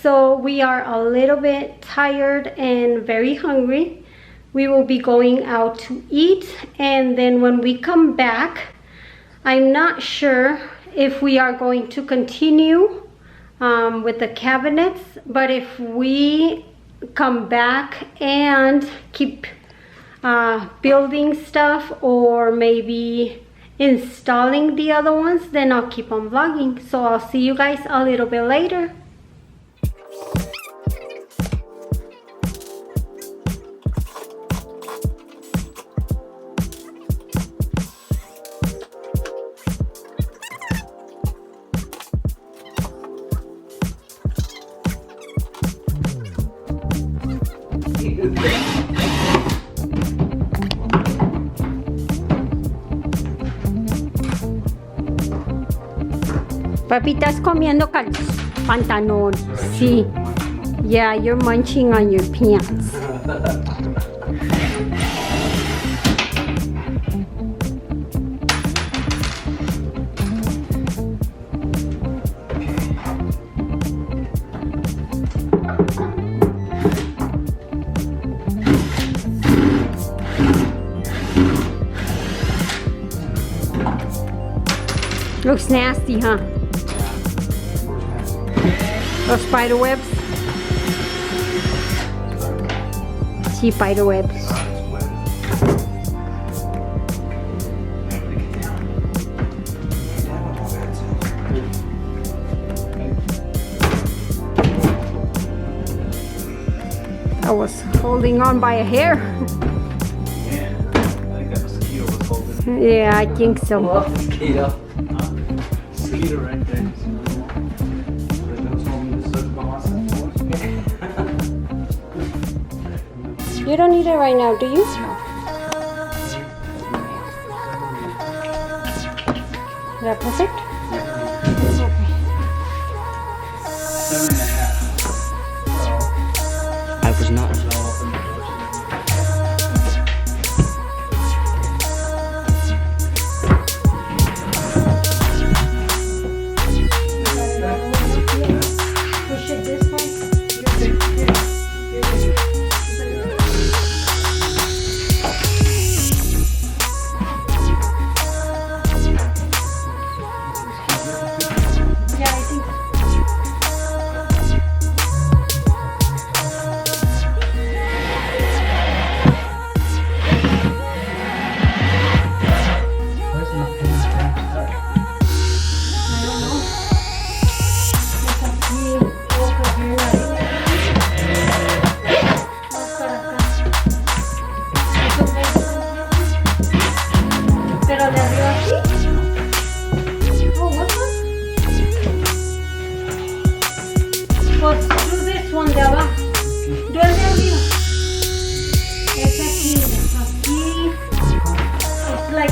So we are a little bit tired and very hungry. We will be going out to eat, and then when we come back, I'm not sure if we are going to continue with the cabinets, but if we come back and keep building stuff or maybe installing the other ones, then I'll keep on vlogging. So I'll see you guys a little bit later. Papi, estás comiendo pantalón. Sí. Yeah, you're munching on your pants. Looks nasty, huh? Those spider webs. See spider webs. I was holding on by a hair. Yeah, I think that mosquito was holding. Yeah, I think so. Well, mosquito. Mosquito right there. You don't need it right now, do you? Is that perfect? Okay. 7.5. I was not. Push it this way.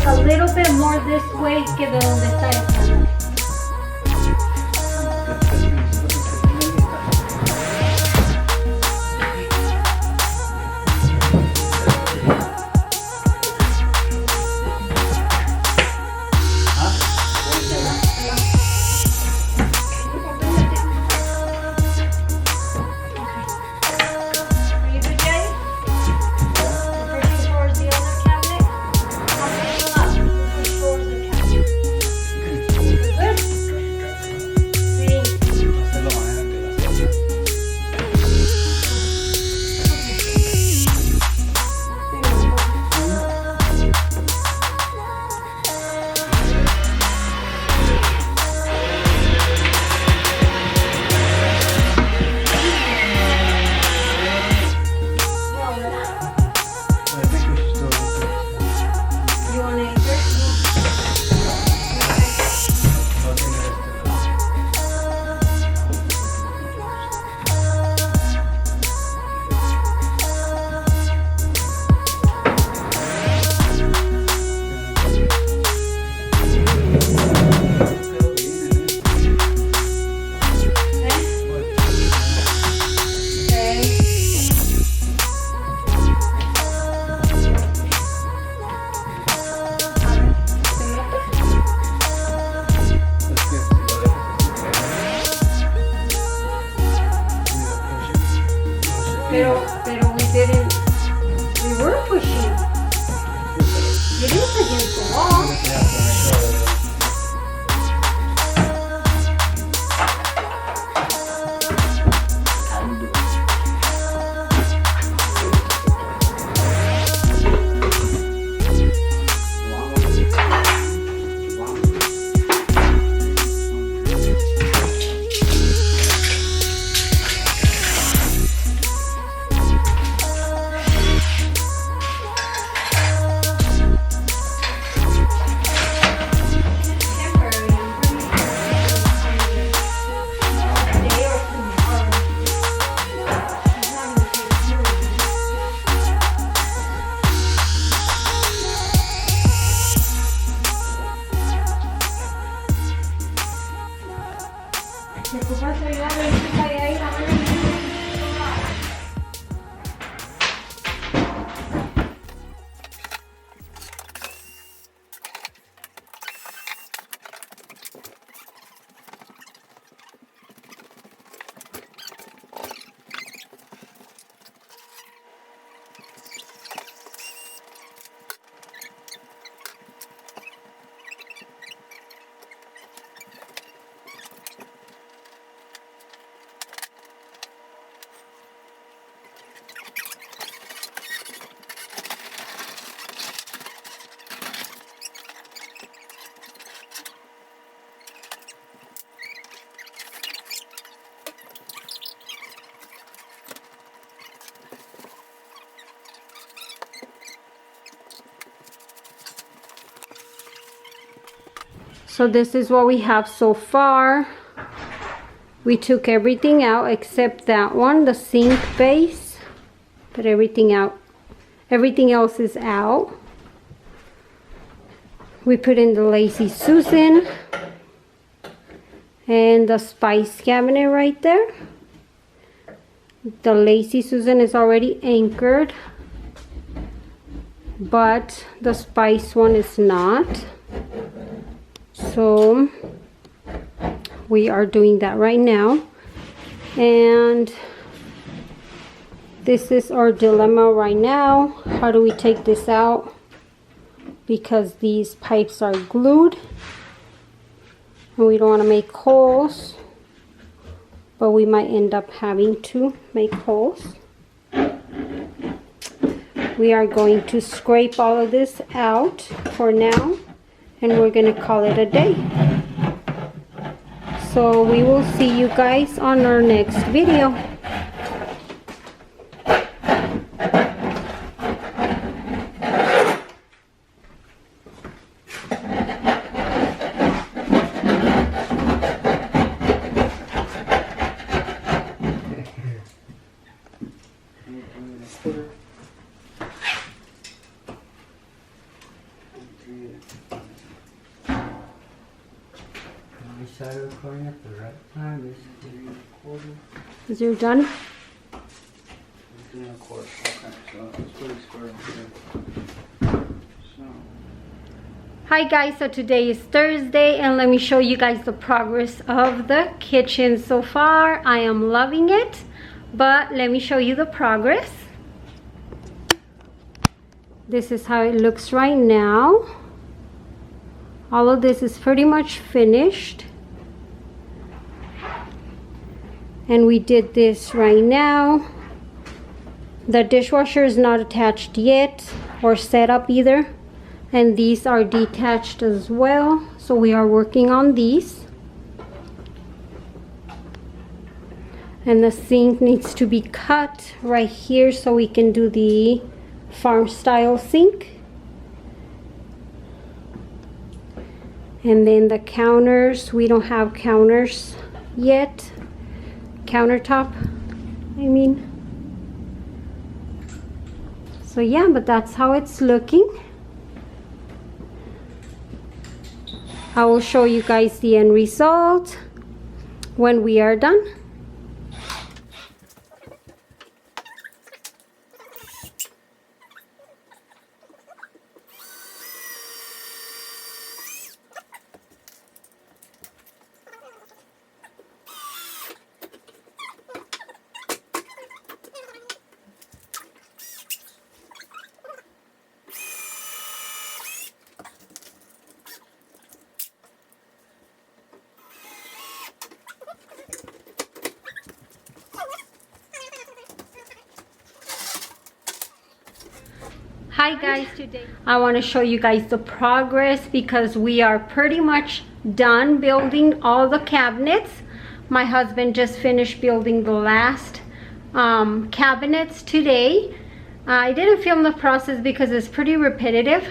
A little bit more this way que de donde está esta. So this is what we have so far. We took everything out except that one, the sink base. Put everything out. Everything else is out. We put in the Lazy Susan and the spice cabinet right there. The Lazy Susan is already anchored, but the spice one is not. So we are doing that right now. And this is our dilemma right now. How do we take this out? Because these pipes are glued and we don't want to make holes, but we might end up having to make holes. We are going to scrape all of this out for now, and we're going to call it a day. So we will see you guys on our next video. Recording at the right time. This is recording. Is you done? It's doing record. Okay, so it's pretty square. So. Hi guys, so today is Thursday and let me show you guys the progress of the kitchen so far. I am loving it, but let me show you the progress. This is how it looks right now. All of this is pretty much finished. And we did this right now. The dishwasher is not attached yet or set up either. And these are detached as well. So we are working on these. And the sink needs to be cut right here so we can do the farm style sink. And then the counters, we don't have counters yet. Countertop, I mean. So yeah, but that's how it's looking. I will show you guys the end result when we are done. Hi guys, today I want to show you guys the progress because we are pretty much done building all the cabinets. My husband just finished building the last cabinets today. I didn't film the process because it's pretty repetitive,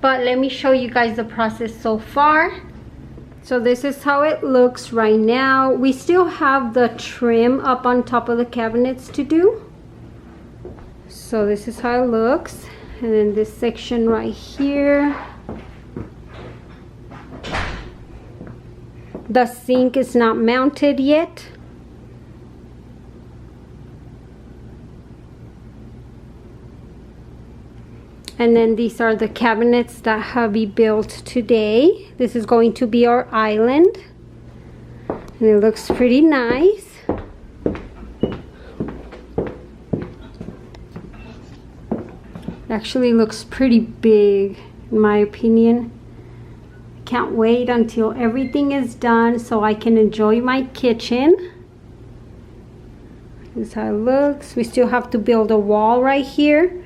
but let me show you guys the process so far. So this is how it looks right now. We still have the trim up on top of the cabinets to do. So this is how it looks. And then this section right here. The sink is not mounted yet. And then these are the cabinets that hubby built today. This is going to be our island. And it looks pretty nice. Actually looks pretty big in my opinion. Can't wait until everything is done so I can enjoy my kitchen. This is how it looks. We still have to build a wall right here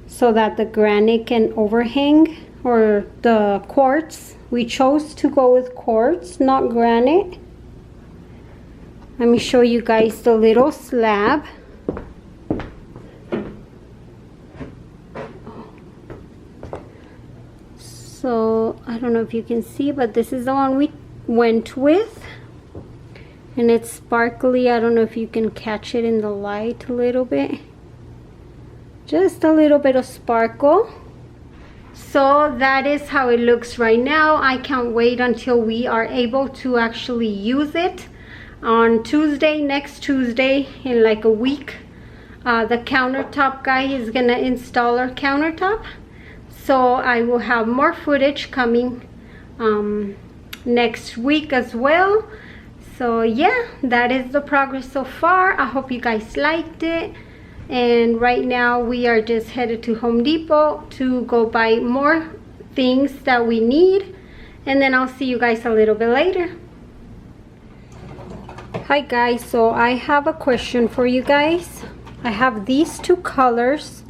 so that the granite can overhang, or the quartz. We chose to go with quartz, not granite. Let me show you guys the little slab. So I don't know if you can see, but this is the one we went with, and it's sparkly. I don't know if you can catch it in the light a little bit, just a little bit of sparkle. So that is how it looks right now. I can't wait until we are able to actually use it on Tuesday, next Tuesday, in like a week. The countertop guy is gonna install our countertop, so I will have more footage coming next week as well. So yeah, that is the progress so far. I hope you guys liked it. And right now we are just headed to Home Depot to go buy more things that we need, and then I'll see you guys a little bit later. Hi guys, so I have a question for you guys. I have these two colors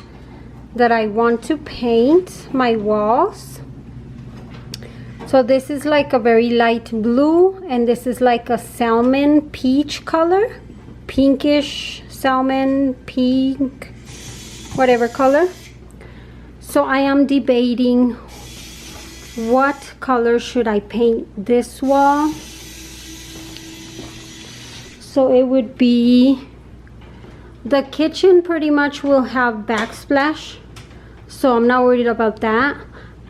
that I want to paint my walls. So this is like a very light blue, and this is like a salmon peach color, pinkish salmon, pink, whatever color. So I am debating what color should I paint this wall. So it would be, the kitchen pretty much will have backsplash, so I'm not worried about that,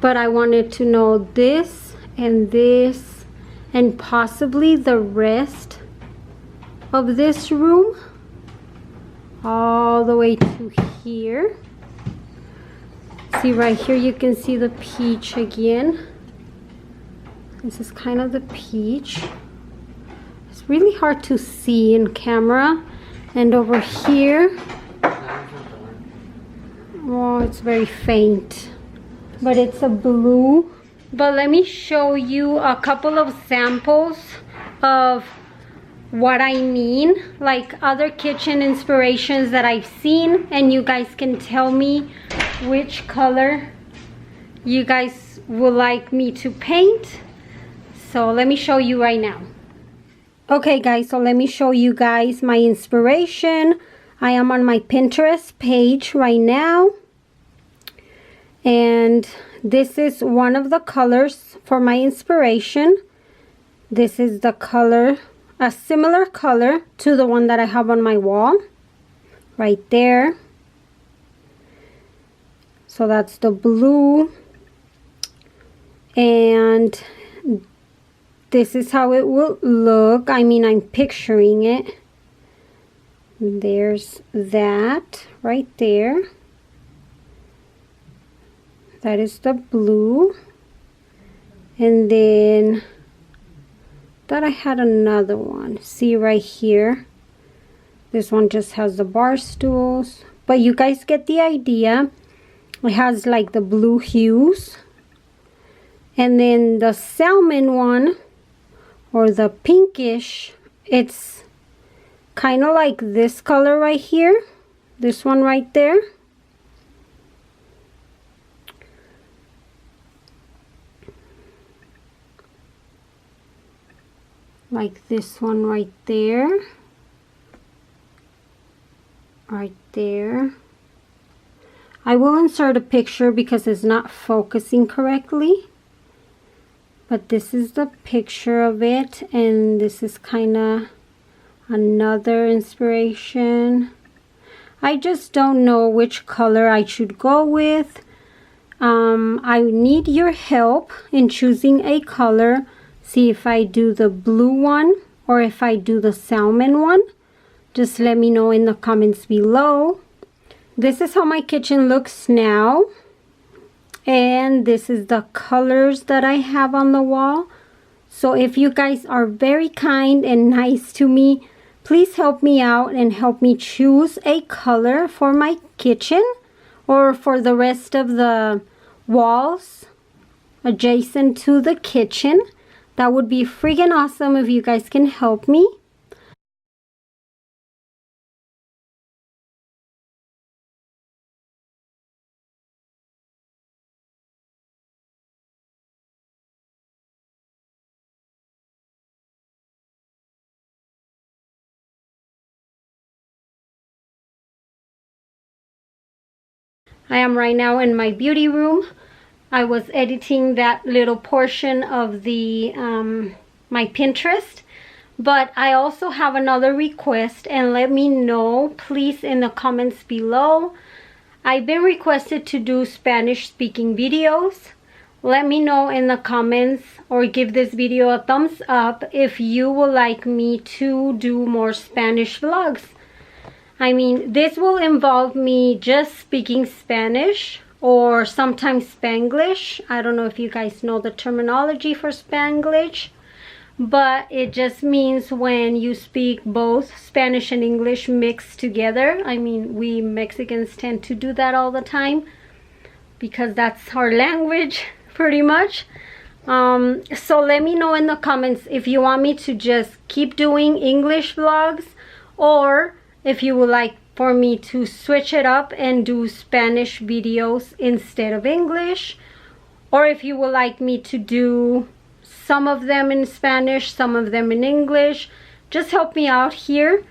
but I wanted to know this and possibly the rest of this room all the way to here. See right here, you can see the peach again. This is kind of the peach. It's really hard to see in camera. And over here, oh, it's very faint, but it's a blue. But let me show you a couple of samples of what I mean, like other kitchen inspirations that I've seen, and you guys can tell me which color you guys would like me to paint. So let me show you right now. Okay guys, so let me show you guys my inspiration. I am on my Pinterest page right now, and this is one of the colors for my inspiration. This is the color, a similar color to the one that I have on my wall right there. So that's the blue, and this is how it will look. I mean, I'm picturing it. There's that right there. That is the blue. And then thought I had another one. See right here. This one just has the bar stools. But you guys get the idea. It has like the blue hues. And then the salmon one, or the pinkish, it's kind of like this color right here, this one right there. Like this one right there, right there. I will insert a picture because it's not focusing correctly. But this is the picture of it, and this is kind of another inspiration. I just don't know which color I should go with. I need your help in choosing a color. See if I do the blue one or if I do the salmon one. Just let me know in the comments below. This is how my kitchen looks now. And this is the colors that I have on the wall. So if you guys are very kind and nice to me, please help me out and help me choose a color for my kitchen or for the rest of the walls adjacent to the kitchen. That would be freaking awesome if you guys can help me. I am right now in my beauty room I was editing that little portion of the my Pinterest. But I also have another request, and let me know please in the comments below. I've been requested to do Spanish speaking videos. Let me know in the comments, or give this video a thumbs up if you would like me to do more Spanish vlogs. I mean, this will involve me just speaking Spanish, or sometimes Spanglish. I don't know if you guys know the terminology for Spanglish, but it just means when you speak both Spanish and English mixed together. I mean, we Mexicans tend to do that all the time because that's our language pretty much. So let me know in the comments if you want me to just keep doing English vlogs, or if you would like for me to switch it up and do Spanish videos instead of English, or if you would like me to do some of them in Spanish, some of them in English. Just help me out here,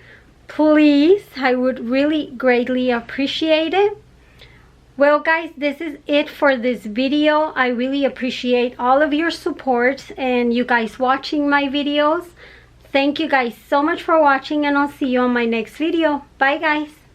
please. I would really greatly appreciate it. Well guys, this is it for this video. I really appreciate all of your support and you guys watching my videos. Thank you guys so much for watching, and I'll see you on my next video. Bye guys.